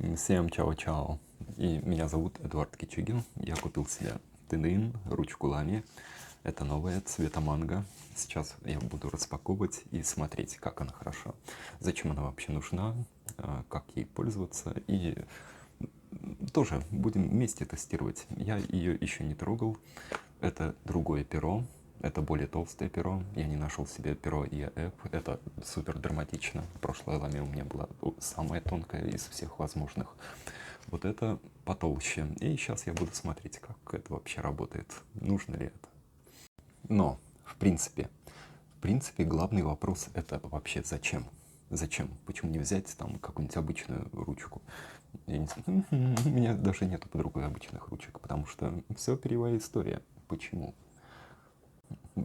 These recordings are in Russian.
Всем чао-чао. И меня зовут Эдуард Кичигин. Я купил себе тындын, ручку лами. Это новая, цвета манго. Сейчас я буду распаковывать и смотреть, как она хороша. Зачем она вообще нужна, как ей пользоваться. И тоже будем вместе тестировать. Я ее еще не трогал. Это другое перо. Это более толстое перо. Я не нашел себе перо EF. Это супер драматично. Прошлое ламе у меня была самая тонкая из всех возможных. Вот это потолще. И сейчас я буду смотреть, как это вообще работает. Нужно ли это. Но, в принципе, главный вопрос это вообще зачем? Зачем? Почему не взять там какую-нибудь обычную ручку? Я не знаю. У меня даже нету под рукой обычных ручек, потому что все перьевая история. Почему?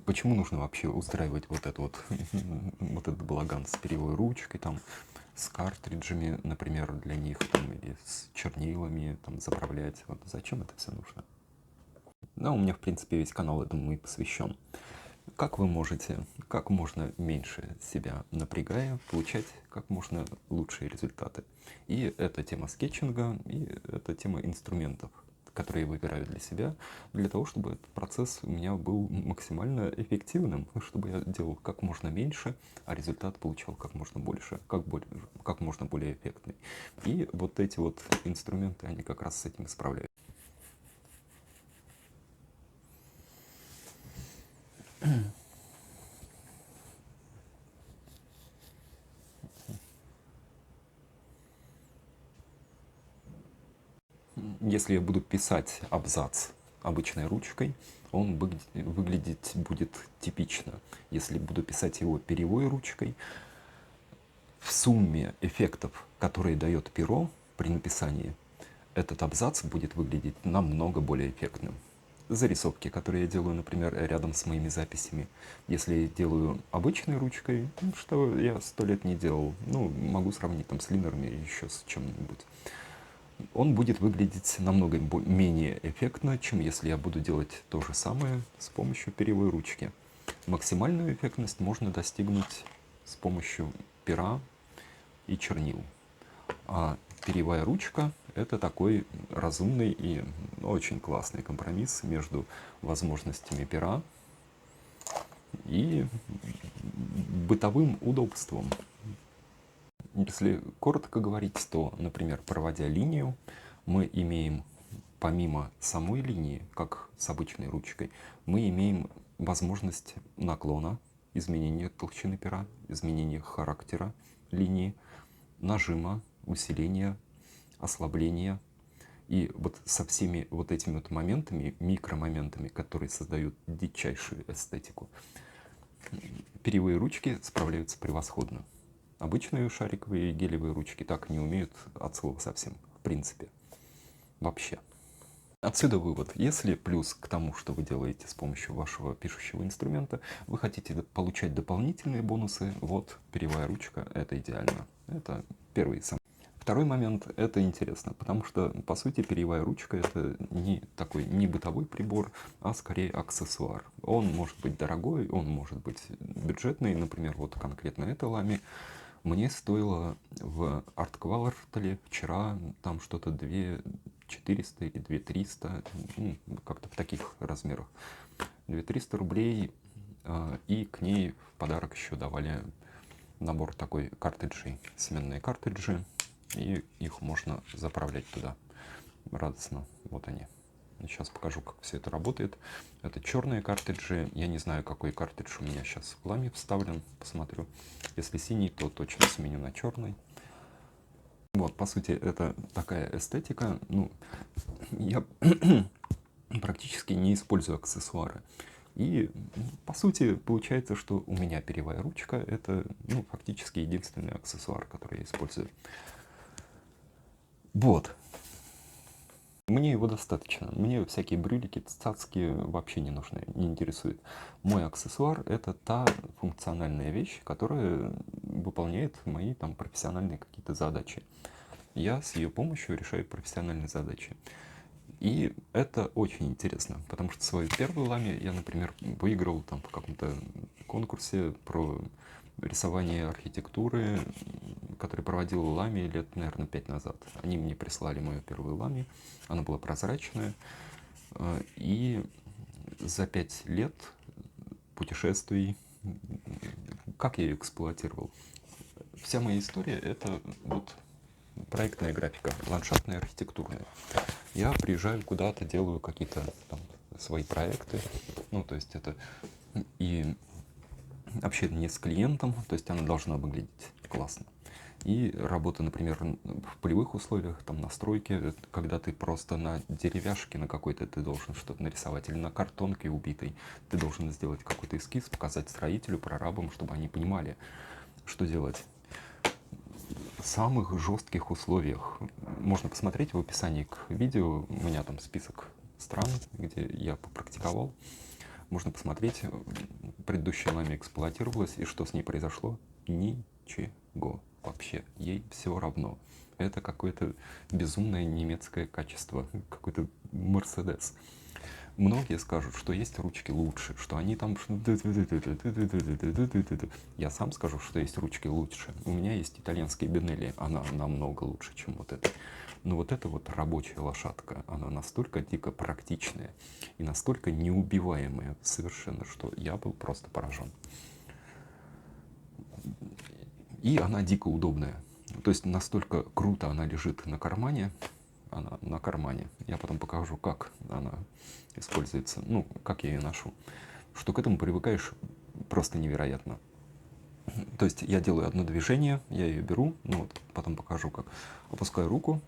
Почему нужно вообще устраивать вот это вот, вот этот балаган с перьевой ручкой, там, с картриджами, например, для них, там, или с чернилами, там, заправлять? Вот зачем это все нужно? Да, у меня, в принципе, весь канал этому и посвящен. Как вы можете, как можно меньше себя напрягая, получать как можно лучшие результаты? И это тема скетчинга, и это тема инструментов, которые я выбираю для себя, для того, чтобы этот процесс у меня был максимально эффективным, чтобы я делал как можно меньше, а результат получал как можно больше, как можно более эффектный. И вот эти вот инструменты, они как раз с этим справляются. Если я буду писать абзац обычной ручкой, он выглядеть будет типично. Если буду писать его перьевой ручкой, в сумме эффектов, которые дает перо при написании, этот абзац будет выглядеть намного более эффектным. Зарисовки, которые я делаю, например, рядом с моими записями, если я делаю обычной ручкой, что я 100 лет не делал, ну, могу сравнить там с линерами или еще с чем-нибудь, он будет выглядеть намного менее эффектно, чем если я буду делать то же самое с помощью перьевой ручки. Максимальную эффектность можно достигнуть с помощью пера и чернил. А перьевая ручка – это такой разумный и очень классный компромисс между возможностями пера и бытовым удобством. Если коротко говорить, то, например, проводя линию, мы имеем помимо самой линии, как с обычной ручкой, мы имеем возможность наклона, изменения толщины пера, изменения характера линии, нажима, усиления, ослабления. И вот со всеми вот этими вот моментами, микромоментами, которые создают дичайшую эстетику, перьевые ручки справляются превосходно. Обычные шариковые и гелевые ручки так не умеют от слова совсем, в принципе, вообще. Отсюда вывод. Если плюс к тому, что вы делаете с помощью вашего пишущего инструмента, вы хотите получать дополнительные бонусы, вот перьевая ручка – это идеально. Это первый самый. Второй момент – это интересно, потому что, по сути, перьевая ручка – это не бытовой прибор, а скорее аксессуар. Он может быть дорогой, он может быть бюджетный. Например, вот конкретно эта лами мне стоило в арт-квартале вчера там что-то 2400 или 2300, как-то в таких размерах. 2300 рублей, и к ней в подарок еще давали набор такой картриджей, сменные картриджи, и их можно заправлять туда радостно. Вот они. Сейчас покажу, как все это работает. Это черные картриджи. Я не знаю, какой картридж у меня сейчас в ламе вставлен. Посмотрю. Если синий, то точно сменю на черный. Вот, по сути, это такая эстетика. Ну, я практически не использую аксессуары. И, по сути, получается, что у меня перьевая ручка – это, фактически единственный аксессуар, который я использую. Вот. Мне его достаточно. Мне всякие брюлики, цацки вообще не нужны, не интересуют. Мой аксессуар – это та функциональная вещь, которая выполняет мои там профессиональные какие-то задачи. Я с ее помощью решаю профессиональные задачи. И это очень интересно, потому что свою первую лами я, например, выиграл там в каком-то конкурсе про рисование архитектуры, который проводил Лами лет, наверное, 5 назад. Они мне прислали мою первую Лами, она была прозрачная, и за 5 лет путешествий, как я ее эксплуатировал? Вся моя история — это вот проектная графика, ландшафтная, архитектурная. Я приезжаю куда-то, делаю какие-то там свои проекты, ну, то есть это и общение не с клиентом, то есть она должна выглядеть классно. И работа, например, в полевых условиях, там на стройке, когда ты просто на деревяшке на какой-то ты должен что-то нарисовать, или на картонке убитой, ты должен сделать какой-то эскиз, показать строителю, прорабам, чтобы они понимали, что делать. В самых жестких условиях. Можно посмотреть в описании к видео, у меня там список стран, где я попрактиковал. Можно посмотреть, предыдущая Лами эксплуатировалась, и что с ней произошло? Ничего. Вообще, ей все равно. Это какое-то безумное немецкое качество, какой-то Мерседес. Многие скажут, что есть ручки лучше, что они там... Я сам скажу, что есть ручки лучше. У меня есть итальянские Бенелли, она намного лучше, чем вот эта. Но вот эта вот рабочая лошадка, она настолько дико практичная и настолько неубиваемая совершенно, что я был просто поражен. И она дико удобная. То есть настолько круто она лежит на кармане, она на кармане. Я потом покажу, как она используется, ну, как я ее ношу. Что к этому привыкаешь просто невероятно. То есть я делаю одно движение, я ее беру, ну вот потом покажу, как опускаю руку,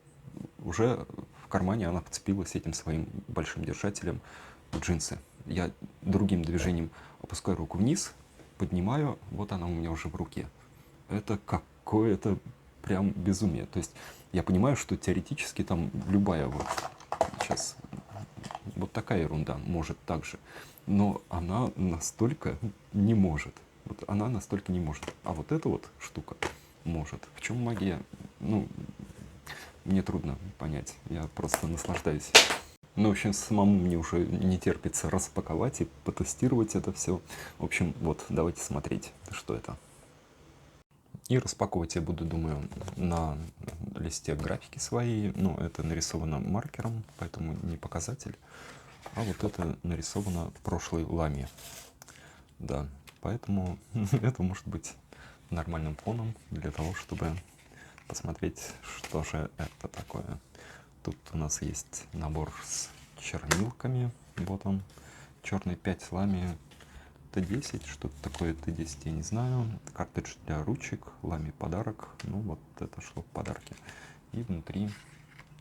уже в кармане она вцепилась этим своим большим держателем в джинсы. Я другим движением опускаю руку вниз, поднимаю, вот она у меня уже в руке. Это какое-то прям безумие. То есть я понимаю, что теоретически там любая вот сейчас вот такая ерунда может так же, но она настолько не может. Вот она настолько не может. А вот эта вот штука может. В чем магия? Ну, мне трудно понять. Я просто наслаждаюсь. Ну, в общем, самому мне уже не терпится распаковать и потестировать это все. В общем, вот, давайте смотреть, что это. И распаковывать я буду, думаю, на листе графики своей. Ну, это нарисовано маркером, поэтому не показатель. А вот это нарисовано в прошлой Ламе. Да, поэтому это может быть нормальным фоном для того, чтобы посмотреть, что же это такое. Тут у нас есть набор с чернилками. Вот он, черный 5 Лами Т10. Что-то такое Т10, я не знаю. Картридж для ручек, Лами подарок. Ну вот это шло в подарке. И внутри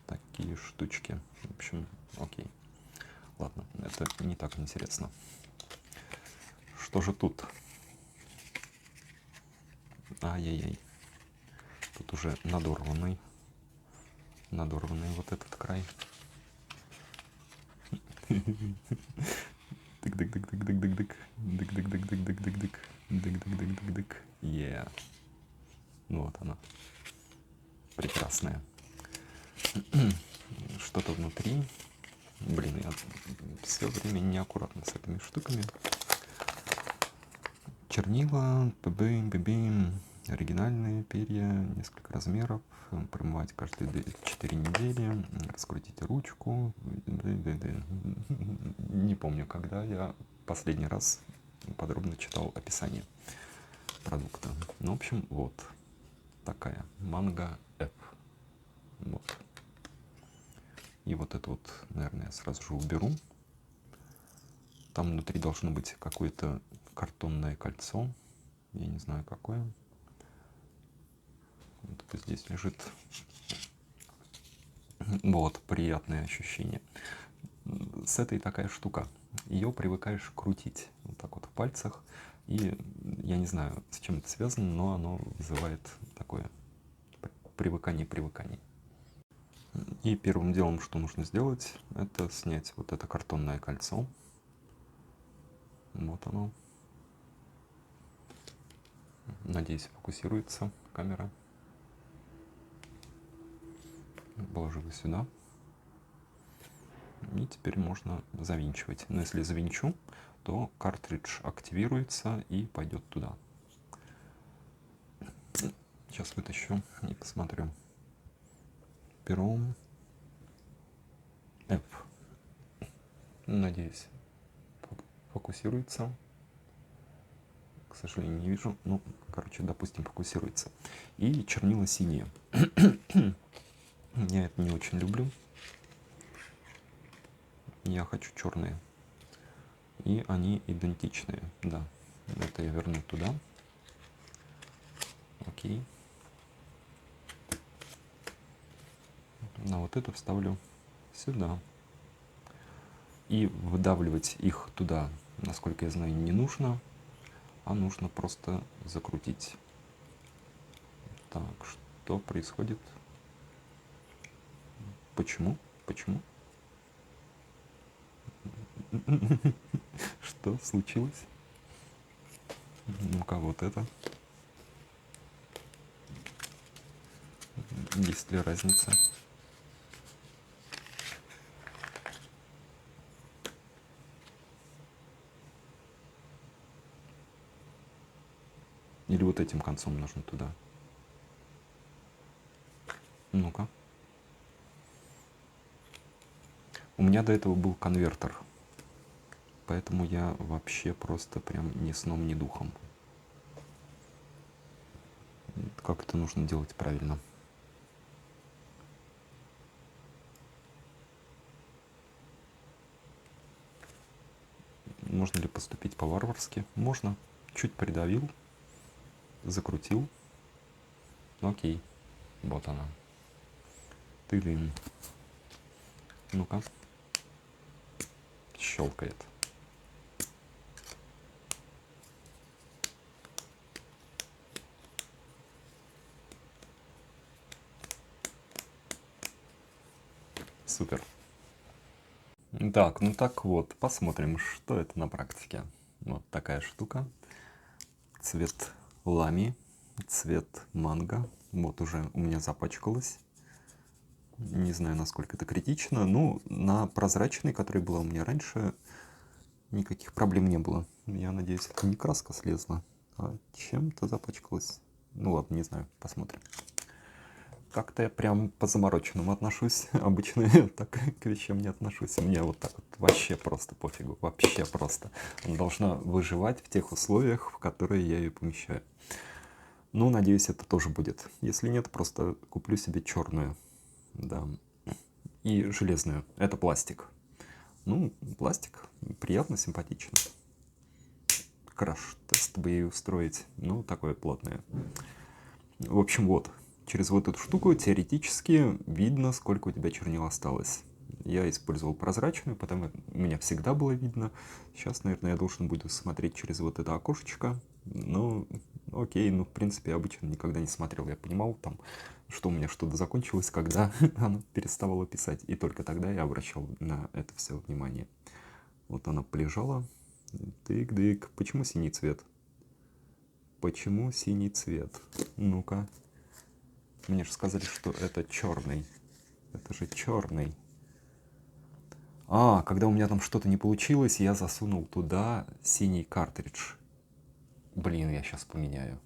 такие штучки. В общем, окей. Ладно, это не так интересно. Что же тут? Ай-яй-яй. Тут уже надорванный вот этот край. Дык-дык-дык-дык-дык-дык. Дык-дык-дык-дык-дык-дык. Дык-дык-дык-дык-дык. Yeah. Вот она. Прекрасная. Что-то внутри. Блин, я все время неаккуратно с этими штуками. Чернила, ПБ, оригинальные перья, несколько размеров, промывать каждые 4 недели, раскрутите ручку. Не помню, когда я последний раз подробно читал описание продукта. Ну, в общем, вот такая Mango F. Вот. И вот это вот, наверное, я сразу же уберу. Там внутри должно быть какое-то картонное кольцо. Я не знаю, какое. Вот здесь лежит. Вот, приятное ощущение. С этой такая штука. Ее привыкаешь крутить вот так вот в пальцах. И я не знаю, с чем это связано, но оно вызывает такое привыкание. И первым делом, что нужно сделать, это снять вот это картонное кольцо. Вот оно. Надеюсь, фокусируется камера. Положу его сюда. И теперь можно завинчивать. Но если завинчу, то картридж активируется и пойдет туда. Сейчас вытащу и посмотрю. Пером F. Надеюсь, фокусируется. К сожалению, не вижу. Ну, короче, допустим, фокусируется. И чернила синие. Я это не очень люблю. Я хочу черные. И они идентичные. Да. Это я верну туда. Окей. А вот это вставлю сюда. И выдавливать их туда, насколько я знаю, не нужно, а нужно просто закрутить. Так, что происходит? Почему? Почему? Что случилось? Ну-ка, вот это. Есть ли разница? Или вот этим концом нужно туда? Ну-ка. У меня до этого был конвертер, поэтому я вообще просто прям ни сном, ни духом. Как это нужно делать правильно? Можно ли поступить по-варварски? Можно. Чуть придавил, закрутил. Окей. Вот она. Ты-дым. Ну-ка. Щелкает. Супер. Так, ну так вот, посмотрим, что это на практике. Вот такая штука. Цвет лами, цвет манго. Вот уже у меня запачкалось. Не знаю, насколько это критично. Ну, на прозрачный, который был у меня раньше, никаких проблем не было. Я надеюсь, это не краска слезла, а чем-то запачкалась. Ну ладно, не знаю, посмотрим. Как-то я прям по замороченному отношусь. Обычно я так к вещам не отношусь. Мне вот так вот вообще просто пофигу. Вообще просто. Она должна выживать в тех условиях, в которые я ее помещаю. Ну, надеюсь, это тоже будет. Если нет, просто куплю себе черную. Да. И железную. Это пластик. Ну, пластик. Приятно, симпатично. Краш-тест бы ей устроить. Ну, такое плотное. В общем, вот. Через вот эту штуку теоретически видно, сколько у тебя чернил осталось. Я использовал прозрачную, потому у меня всегда было видно. Сейчас, наверное, я должен буду смотреть через вот это окошечко. Ну, окей, ну, в принципе, я обычно никогда не смотрел. Я понимал, там, что у меня что-то закончилось, когда оно переставало писать. И только тогда я обращал на это все внимание. Вот она полежала. Тык-дык. Почему синий цвет? Почему синий цвет? Ну-ка. Мне же сказали, что это черный. Это же черный. А, когда у меня там что-то не получилось, я засунул туда синий картридж. Блин, я сейчас поменяю.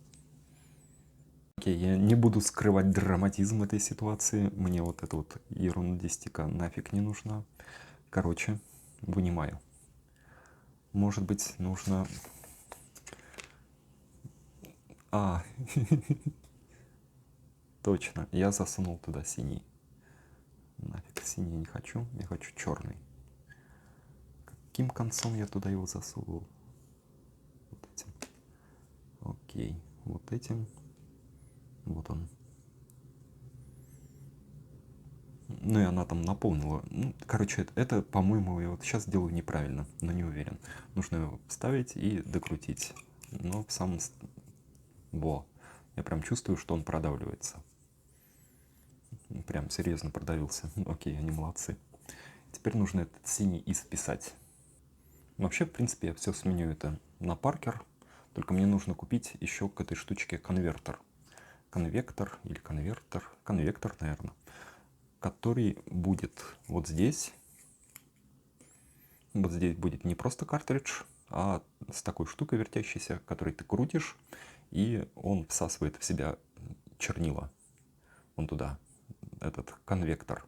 Окей, я не буду скрывать драматизм этой ситуации. Мне вот эта вот ерундистика нафиг не нужна. Короче, вынимаю. Может быть, нужно... А, точно, я засунул туда синий. Нафиг, синий не хочу, я хочу черный. Каким концом я туда его засунул? Вот этим. Окей, вот этим. Вот он. Ну и она там наполнила. Ну, короче, это по-моему, я вот сейчас делаю неправильно, но не уверен. Нужно его вставить и докрутить. Но в самом... Во. Я прям чувствую, что он продавливается. Прям серьезно продавился. Окей, они молодцы. Теперь нужно этот синий исписать. Вообще, в принципе, я все сменю это на Паркер. Только мне нужно купить еще к этой штучке конвертер. Конвектор или конвертер. Конвектор, наверное. Который будет вот здесь. Вот здесь будет не просто картридж, а с такой штукой вертящейся, которой ты крутишь, и он всасывает в себя чернила. Он туда, этот конвектор.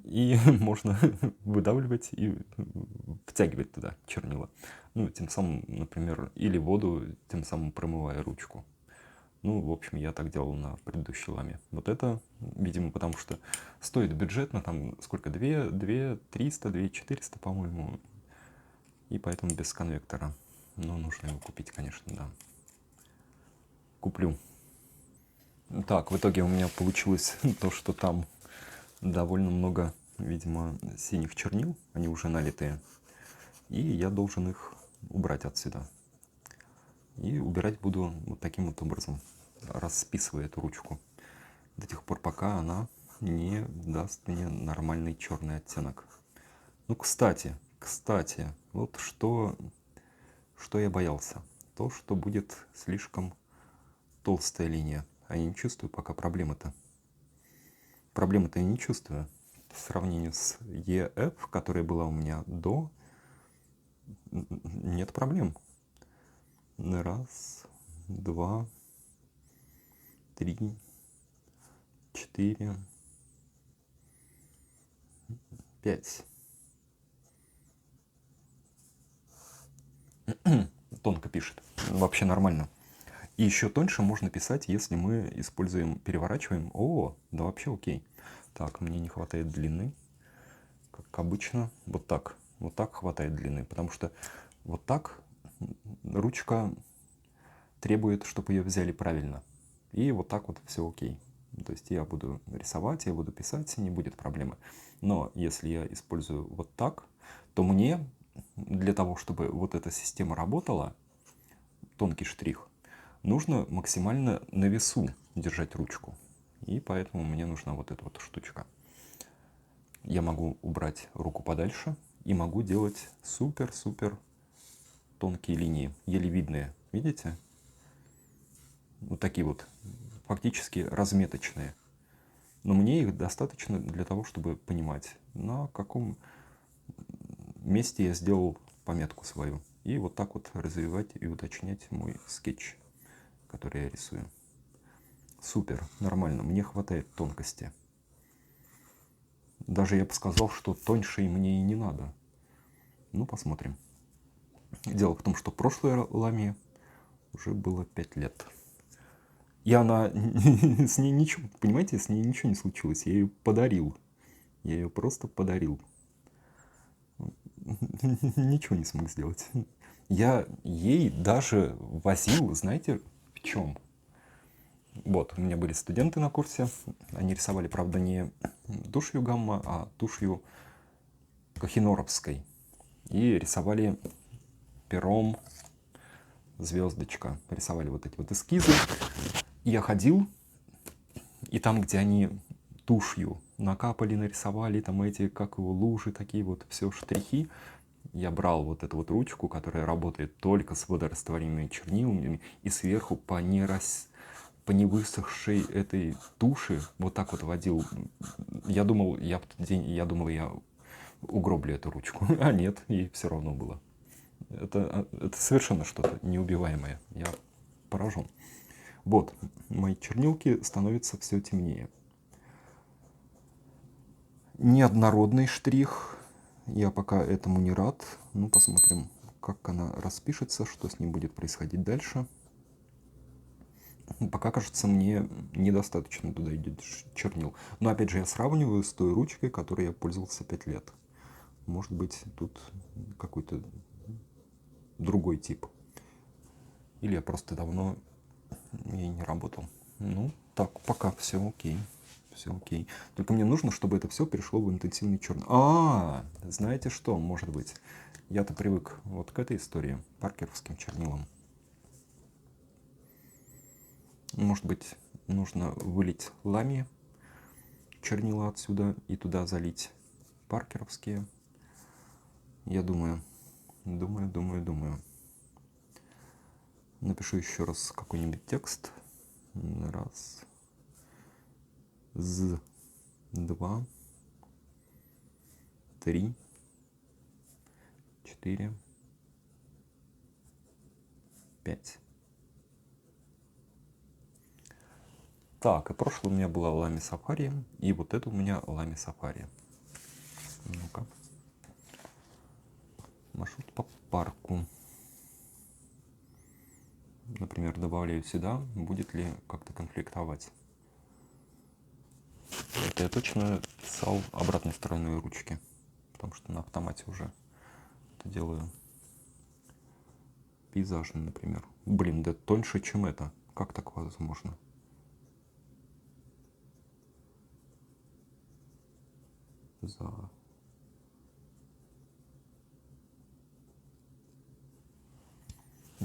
И можно выдавливать и втягивать туда чернила. Ну, тем самым, например, или воду, тем самым промывая ручку. Ну, в общем, я так делал на предыдущей ламе. Вот это, видимо, потому что стоит бюджетно, там сколько, 2 300, 2 400, по-моему. И поэтому без конвектора. Но нужно его купить, конечно, да. Куплю. Так, в итоге у меня получилось то, что там довольно много, видимо, синих чернил. Они уже налитые. И я должен их убрать отсюда. И убирать буду вот таким вот образом, расписывая эту ручку. До тех пор, пока она не даст мне нормальный черный оттенок. Ну, кстати, вот что я боялся. То, что будет слишком толстая линия. А я не чувствую пока проблемы-то. Проблемы-то я не чувствую. В сравнении с EF, которая была у меня до, нет проблем. Раз, два, три, 4, 5. Тонко пишет. Вообще нормально. И еще тоньше можно писать, если мы используем, переворачиваем. О, да вообще окей. Так, мне не хватает длины. Как обычно. Вот так. Вот так хватает длины. Потому что вот так ручка требует, чтобы ее взяли правильно. И вот так вот все окей. То есть я буду рисовать, я буду писать, не будет проблемы. Но если я использую вот так, то мне для того, чтобы вот эта система работала, тонкий штрих, нужно максимально на весу держать ручку. И поэтому мне нужна вот эта вот штучка. Я могу убрать руку подальше и могу делать супер-супер тонкие линии, еле видные. Видите? Вот такие вот, фактически разметочные. Но мне их достаточно для того, чтобы понимать, на каком месте я сделал пометку свою. И вот так вот развивать и уточнять мой скетч, который я рисую. Супер, нормально, мне хватает тонкости. Даже я бы сказал, что тоньше и мне и не надо. Ну, посмотрим. Дело в том, что прошлой ламе уже было 5 лет. И она, с ней ничего, понимаете, с ней ничего не случилось. Я ее подарил. Я ее просто подарил. Ничего не смог сделать. Я ей даже возил, знаете, в чем? Вот, у меня были студенты на курсе. Они рисовали, правда, не тушью гамма, а тушью кохиноровской. И рисовали пером звездочка. Рисовали вот эти вот эскизы. И я ходил, и там, где они тушью накапали, нарисовали, там эти, как его, лужи, такие вот все штрихи, я брал вот эту вот ручку, которая работает только с водорастворимыми чернилами, и сверху по невысохшей этой туши вот так вот водил. Я думал, я в тот день, я угроблю эту ручку. А нет, ей все равно было. Это совершенно что-то неубиваемое. Я поражен. Вот, мои чернилки становятся все темнее. Неоднородный штрих. Я пока этому не рад. Ну, посмотрим, как она распишется, что с ним будет происходить дальше. Пока, кажется, мне недостаточно туда идет чернил. Но, опять же, я сравниваю с той ручкой, которой я пользовался 5 лет. Может быть, тут какой-то другой тип. Или я просто давно ей не работал. Ну, так, пока все окей. Все окей. Только мне нужно, чтобы это все перешло в интенсивный черный. Знаете что, может быть? Я-то привык вот к этой истории, паркеровским чернилам. Может быть, нужно вылить лами чернила отсюда и туда залить паркеровские. Я думаю. Напишу еще раз какой-нибудь текст. Раз. Два. 3. 4. 5. Так, и прошлое у меня была Lamy Safari, и вот это у меня Lamy Safari. Ну-ка. Маршрут по парку. Например, добавляю сюда, будет ли как-то конфликтовать. Это я точно писал обратной стороной ручки, потому что на автомате уже это делаю. Пейзажный, например. Блин, да тоньше, чем это. Как так возможно?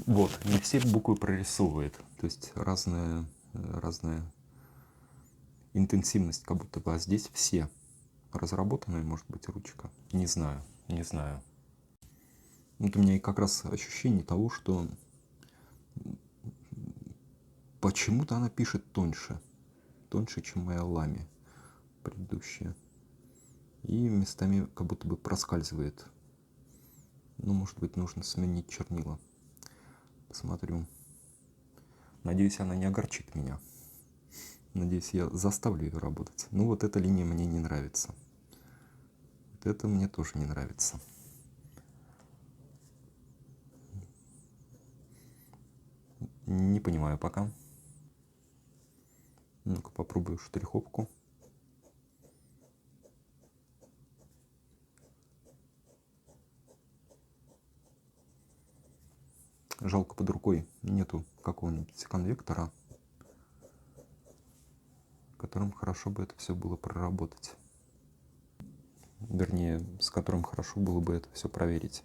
Вот, не все буквы прорисовывает. То есть разная интенсивность как будто бы. А здесь все. Разработанная, может быть, ручка. Не знаю, не знаю. Вот у меня и как раз ощущение того, что почему-то она пишет тоньше. Тоньше, чем моя Lamy предыдущая. И местами как будто бы проскальзывает. Ну, может быть, нужно сменить чернила. Посмотрю. Надеюсь, она не огорчит меня. Надеюсь, я заставлю ее работать. Ну, вот эта линия мне не нравится. Вот это мне тоже не нравится. Не понимаю пока. Ну-ка, попробую штриховку. Жалко, под рукой нету какого-нибудь конвектора, которым хорошо бы это все было проработать. Вернее, с которым хорошо было бы это все проверить.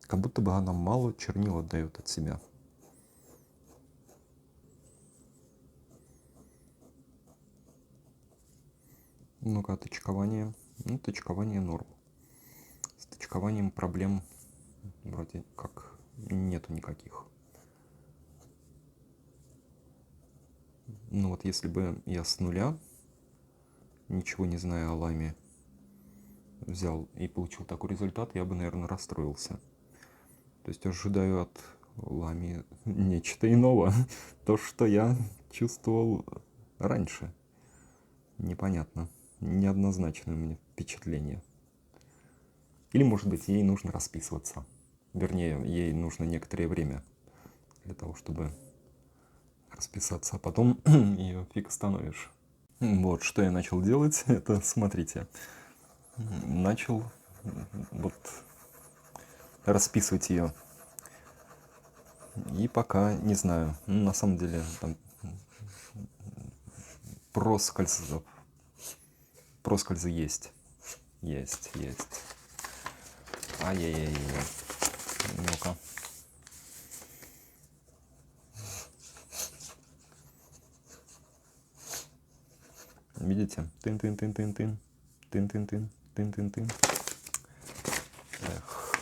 Как будто бы она мало чернил отдает от себя. Ну-ка, точкование. Ну, точкование норм. С точкованием проблем вроде как нету никаких. Ну вот если бы я с нуля, ничего не зная о Lamy, взял и получил такой результат, я бы, наверное, расстроился. То есть ожидаю от Lamy нечто иного. То, что я чувствовал раньше. Непонятно. Неоднозначное у меня впечатление. Или, может быть, ей нужно расписываться. Вернее, ей нужно некоторое время для того, чтобы расписаться, а потом ее фиг остановишь. Вот, что я начал делать, это, смотрите, начал вот расписывать ее. И пока не знаю, ну, на самом деле там проскользы есть. Есть. Ай-яй-яй-яй. Ну-ка. Видите? Тын-тын-тын-тын-тын. Тын-тын-тын. Тын-тын-тын. Эх.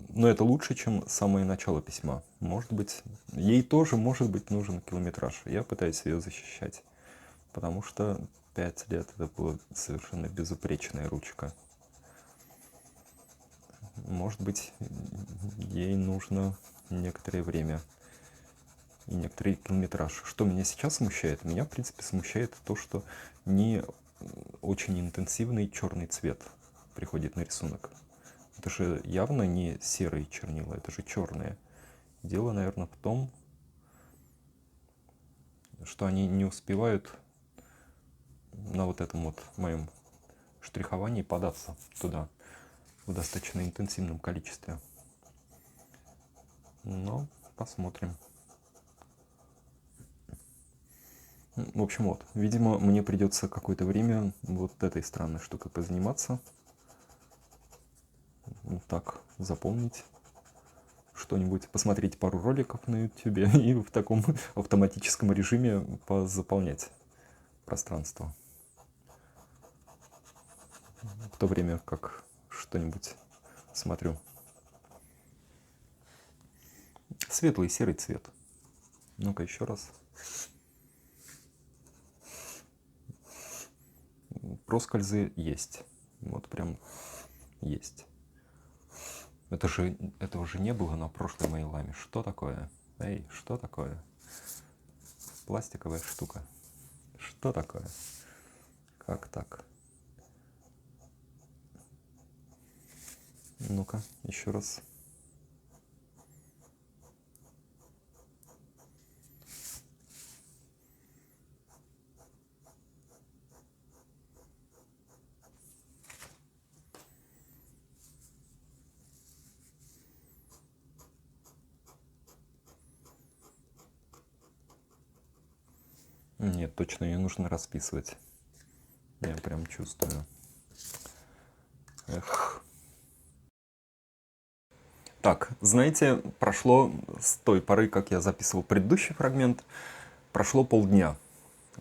Но это лучше, чем самое начало письма. Может быть, ей тоже может быть нужен километраж. Я пытаюсь ее защищать. Потому что 5 лет это была совершенно безупречная ручка. Может быть, ей нужно некоторое время и некоторый километраж. Что меня сейчас смущает? Меня, в принципе, смущает то, что не очень интенсивный черный цвет приходит на рисунок. Это же явно не серые чернила, это же черные. Дело, наверное, в том, что они не успевают на вот этом вот моем штриховании податься туда в достаточно интенсивном количестве. Но посмотрим. В общем, вот, видимо, мне придется какое-то время вот этой странной штукой позаниматься. Вот так запомнить что-нибудь, посмотреть пару роликов на YouTube и в таком автоматическом режиме позаполнять пространство. В то время как что-нибудь смотрю. Светлый серый цвет. Ну-ка еще раз. Проскользы есть. Вот прям есть. Этого же не было на прошлой моей ламе. Что такое? Эй, что такое? Пластиковая штука. Что такое? Как так? Ну-ка, еще раз. Нет, точно ее нужно расписывать. Я прям чувствую. Эх. Так, знаете, прошло с той поры, как я записывал предыдущий фрагмент, прошло полдня.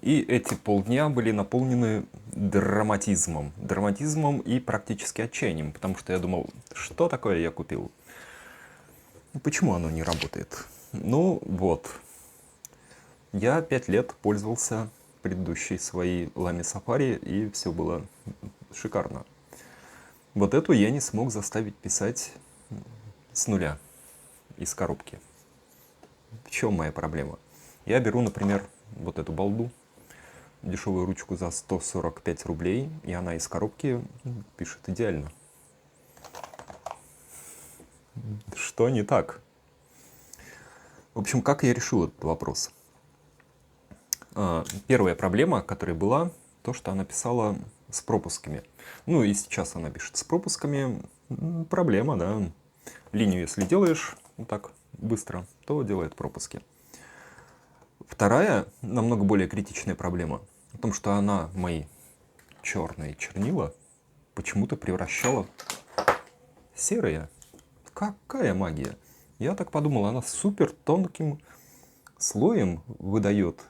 И эти полдня были наполнены драматизмом. Драматизмом и практически отчаянием, потому что я думал, что такое я купил? Почему оно не работает? Ну вот, я 5 лет пользовался предыдущей своей Lamy Safari, и все было шикарно. Вот эту я не смог заставить писать с нуля, из коробки. В чем моя проблема? Я беру, например, вот эту балду, дешевую ручку за 145 рублей, и она из коробки пишет идеально. Что не так? В общем, как я решил этот вопрос? Первая проблема, которая была, то, что она писала с пропусками. Ну и сейчас она пишет с пропусками. Проблема, да. Линию, если делаешь вот так быстро, то делает пропуски. Вторая, намного более критичная проблема в том, что она мои черные чернила почему-то превращала в серые. Какая магия! Я так подумал, она супер тонким слоем выдает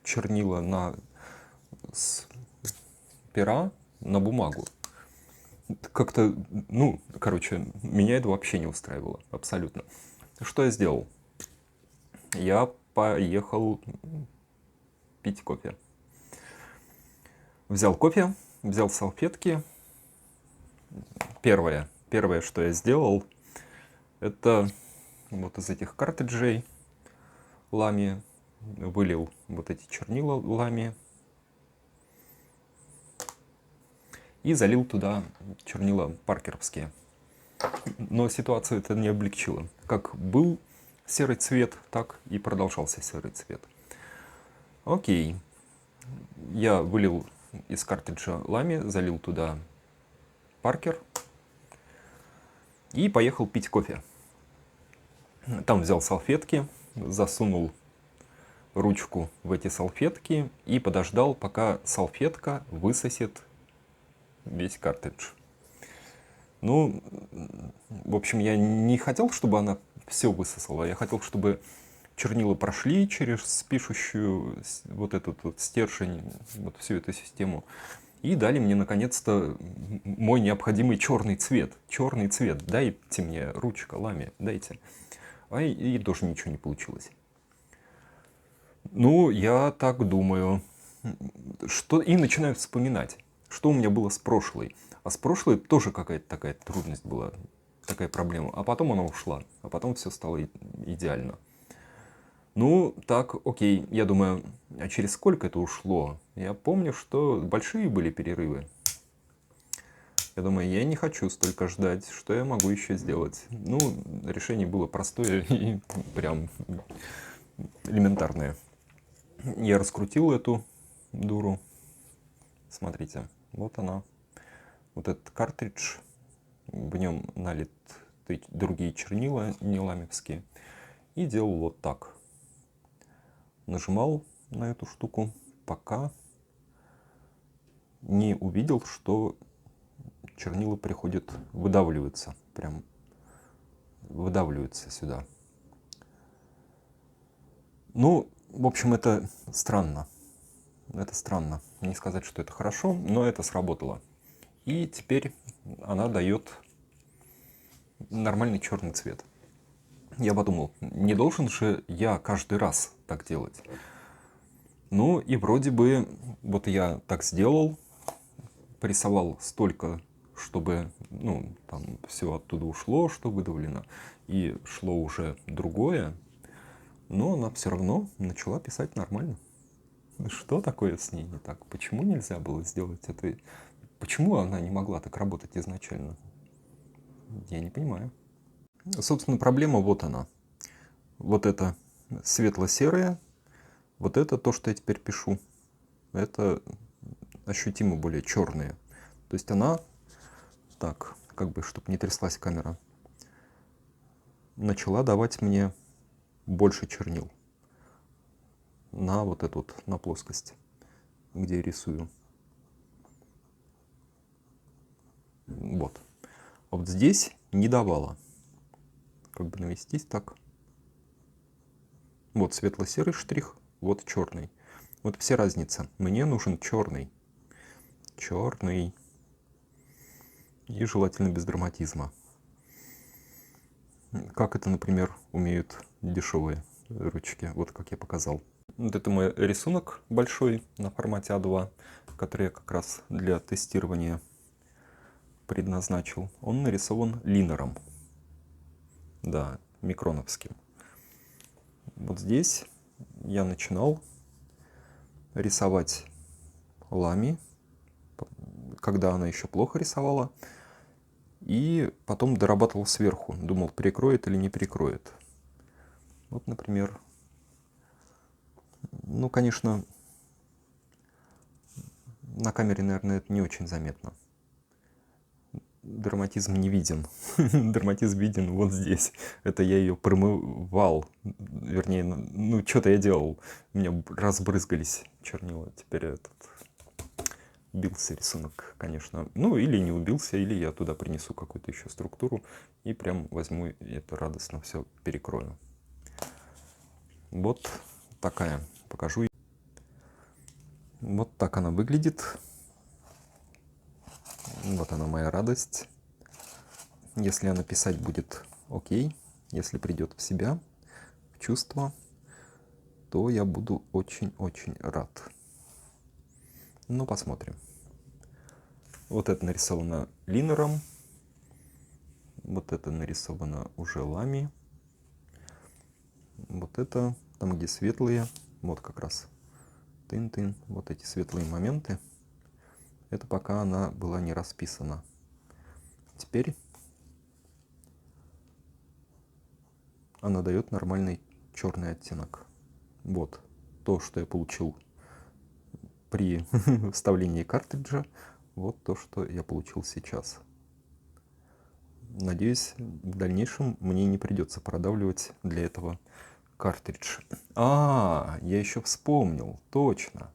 чернила с пера на бумагу. Как-то, меня это вообще не устраивало. Абсолютно. Что я сделал? Я поехал пить кофе. Взял кофе, взял салфетки. Первое, что я сделал, это вот из этих картриджей Lamy вылил вот эти чернила Lamy и залил туда чернила паркеровские. Но ситуацию это не облегчило. Как был серый цвет, так и продолжался серый цвет. Окей. Я вылил из картриджа Lamy, залил туда паркер и поехал пить кофе. Там взял салфетки, засунул ручку в эти салфетки и подождал, пока салфетка высосет весь картридж. Ну, в общем, я не хотел, чтобы она все высосала. Я хотел, чтобы чернила прошли через пишущую вот этот вот стержень, вот всю эту систему, и дали мне наконец-то мой необходимый черный цвет. Черный цвет. Дайте мне, ручка, Lamy, дайте. И тоже ничего не получилось. Ну, я так думаю. И начинаю вспоминать, что у меня было с прошлой. А с прошлой тоже какая-то такая трудность была, такая проблема. А потом она ушла, а потом все стало идеально. Ну, так, окей. Я думаю, а через сколько это ушло? Я помню, что большие были перерывы. Я думаю, я не хочу столько ждать, что я могу еще сделать. Ну, решение было простое и прям элементарное. Я раскрутил эту дуру. Смотрите, вот она. Вот этот картридж. В нем налит другие чернила, не ламевские. И делал вот так. Нажимал на эту штуку, пока не увидел, что чернила приходят, выдавливаются. Прям выдавливаются сюда. Ну, в общем, это странно. Это странно. Не сказать, что это хорошо, но это сработало. И теперь она дает нормальный черный цвет. Я подумал, не должен же я каждый раз так делать. Ну и вроде бы вот я так сделал, порисовал столько, чтобы ну, там все оттуда ушло, что выдавлено, и шло уже другое, но она все равно начала писать нормально. Что такое с ней не так? Почему нельзя было сделать это? Почему она не могла так работать изначально? Я не понимаю. Собственно, проблема вот она. Вот это светло-серое, вот это то, что я теперь пишу, это ощутимо более черные. То есть она, так, как бы, чтобы не тряслась камера, начала давать мне больше чернил на вот эту вот, на плоскость, где я рисую. Вот. А вот здесь не давала. Как бы навестись так. Вот светло-серый штрих, вот черный. Вот все разница. Мне нужен черный. Черный. И желательно без драматизма. Как это, например, умеют дешевые ручки. Вот как я показал. Вот это мой рисунок большой на формате А2, который я как раз для тестирования предназначил. Он нарисован линером. Да, микроновским. Вот здесь я начинал рисовать Лами, когда она еще плохо рисовала, и потом дорабатывал сверху. Думал, перекроет или не перекроет. Вот, например, ну, конечно, на камере, наверное, это не очень заметно. Драматизм не виден. Драматизм виден вот здесь. Это я ее промывал. Вернее, ну, что-то я делал. У меня разбрызгались чернила. Теперь этот убился рисунок, конечно. Ну, или не убился, или я туда принесу какую-то еще структуру и прям возьму и это радостно все перекрою. Вот такая. Покажу. Вот так она выглядит. Вот она, моя радость. Если она писать будет окей, если придет в себя, в чувство, то я буду очень-очень рад. Ну, посмотрим. Вот это нарисовано линером. Вот это нарисовано уже Лами. Вот это, там где светлые, вот как раз тын-тын, вот эти светлые моменты. Это пока она была не расписана. Теперь она дает нормальный черный оттенок. Вот то, что я получил при вставлении картриджа. Вот то, что я получил сейчас. Надеюсь, в дальнейшем мне не придется продавливать для этого картридж. А, я еще вспомнил, точно.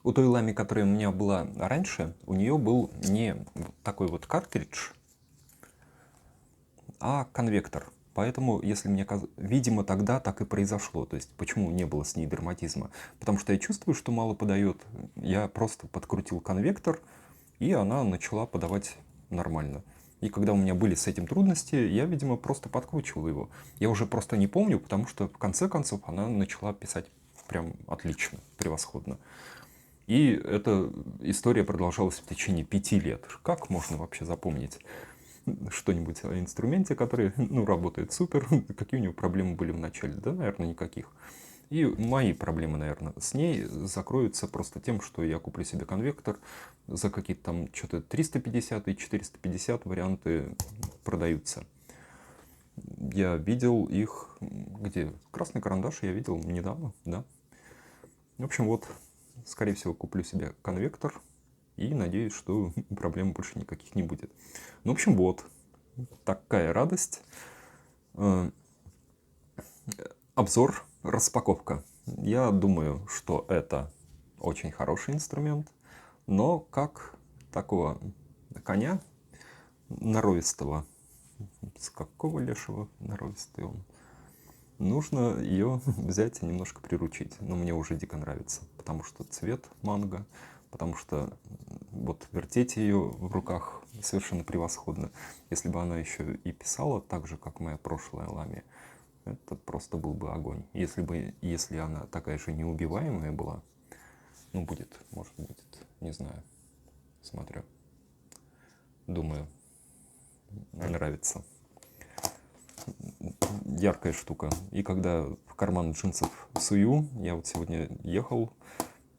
У той Лами, которая у меня была раньше, у нее был не такой вот картридж, а конвектор. Поэтому, если мне видимо, тогда так и произошло. То есть, почему не было с ней дерматизма? Потому что я чувствую, что мало подает. Я просто подкрутил конвектор, и она начала подавать нормально. И когда у меня были с этим трудности, я, видимо, просто подкручивал его. Я уже просто не помню, потому что в конце концов она начала писать прям отлично, превосходно. И эта история продолжалась в течение 5 лет. Как можно вообще запомнить что-нибудь о инструменте, который, ну, работает супер? Какие у него проблемы были в начале? Да, наверное, никаких. И мои проблемы, наверное, с ней закроются просто тем, что я куплю себе конвектор за какие-то там что-то 350 и 450 варианты продаются. Я видел их, где? Красный карандаш я видел недавно, да. В общем, вот, скорее всего, куплю себе конвектор и надеюсь, что проблем больше никаких не будет. Ну, в общем, вот, такая радость. Обзор, распаковка. Я думаю, что это очень хороший инструмент, но как такого коня норовистого, с какого лешего норовистый он, нужно ее взять и немножко приручить. Но мне уже дико нравится, потому что цвет манго, потому что вот вертеть ее в руках совершенно превосходно. Если бы она еще и писала так же, как моя прошлая Лами, это просто был бы огонь. Если она такая же неубиваемая была, Ну, будет, может, будет, не знаю. Смотрю. Думаю, нравится. Яркая штука. И когда в карман джинсов сую, я вот сегодня ехал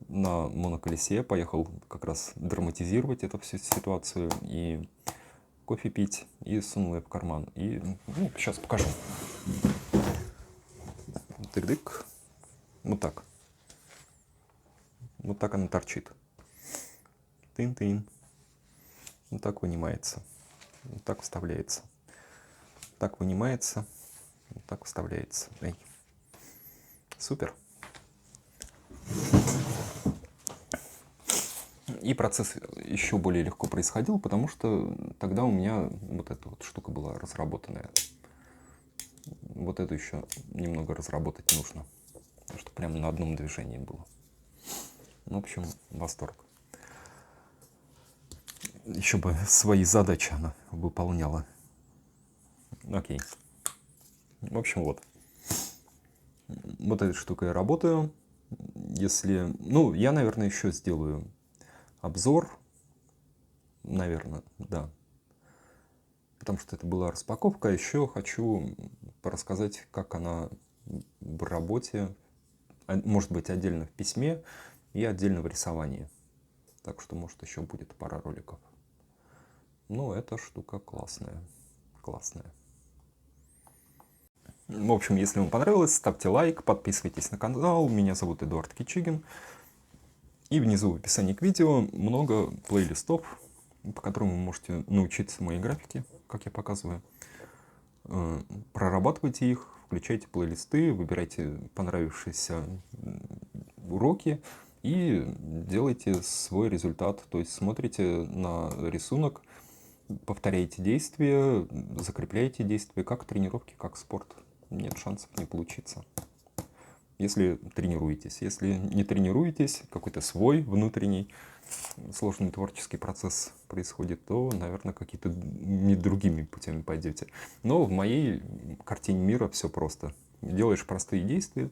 на моноколесе, поехал как раз драматизировать эту всю ситуацию и кофе пить, и сунул ее в карман. И, ну, сейчас покажу. Тык-дык. Вот так. Вот так она торчит. Тын-тын. Вот так вынимается. Вот так вставляется. Так вынимается. Вот так вставляется. Эй. Супер. И процесс еще более легко происходил, потому что тогда у меня вот эта вот штука была разработанная. Вот эту еще немного разработать нужно, чтобы прямо на одном движении было. В общем, восторг. Еще бы свои задачи она выполняла. Окей. В общем, вот. Вот этой штукой я работаю. Если... Ну, я, наверное, еще сделаю обзор. Наверное, да. Потому что это была распаковка. Еще хочу порассказать, как она в работе. Может быть, отдельно в письме и отдельно в рисовании. Так что, может, еще будет пара роликов. Ну, эта штука классная. Классная. В общем, если вам понравилось, ставьте лайк, подписывайтесь на канал. Меня зовут Эдуард Кичигин. И внизу в описании к видео много плейлистов, по которым вы можете научиться моей графике, как я показываю. Прорабатывайте их, включайте плейлисты, выбирайте понравившиеся уроки и делайте свой результат. То есть смотрите на рисунок, повторяйте действия, закрепляйте действия, как тренировки, как спорт. Нет шансов не получиться. Если тренируетесь. Если не тренируетесь, какой-то свой внутренний сложный творческий процесс происходит, то, наверное, какие-то не другими путями пойдете. Но в моей картине мира все просто. Делаешь простые действия,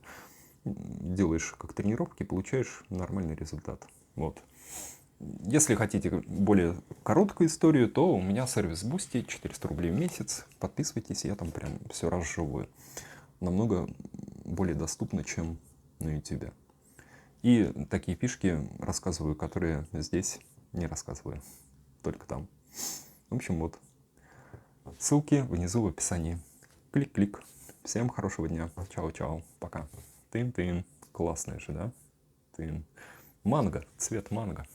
делаешь как тренировки, получаешь нормальный результат. Вот. Если хотите более короткую историю, то у меня сервис Boosty, 400 рублей в месяц. Подписывайтесь, я там прям все разжевываю. Намного более доступно, чем на YouTube. И такие фишки рассказываю, которые здесь не рассказываю. Только там. В общем, вот. Ссылки внизу в описании. Клик-клик. Всем хорошего дня. Чао-чао. Пока. Тын-тын. Классная же, да? Тын. Манго. Цвет манго.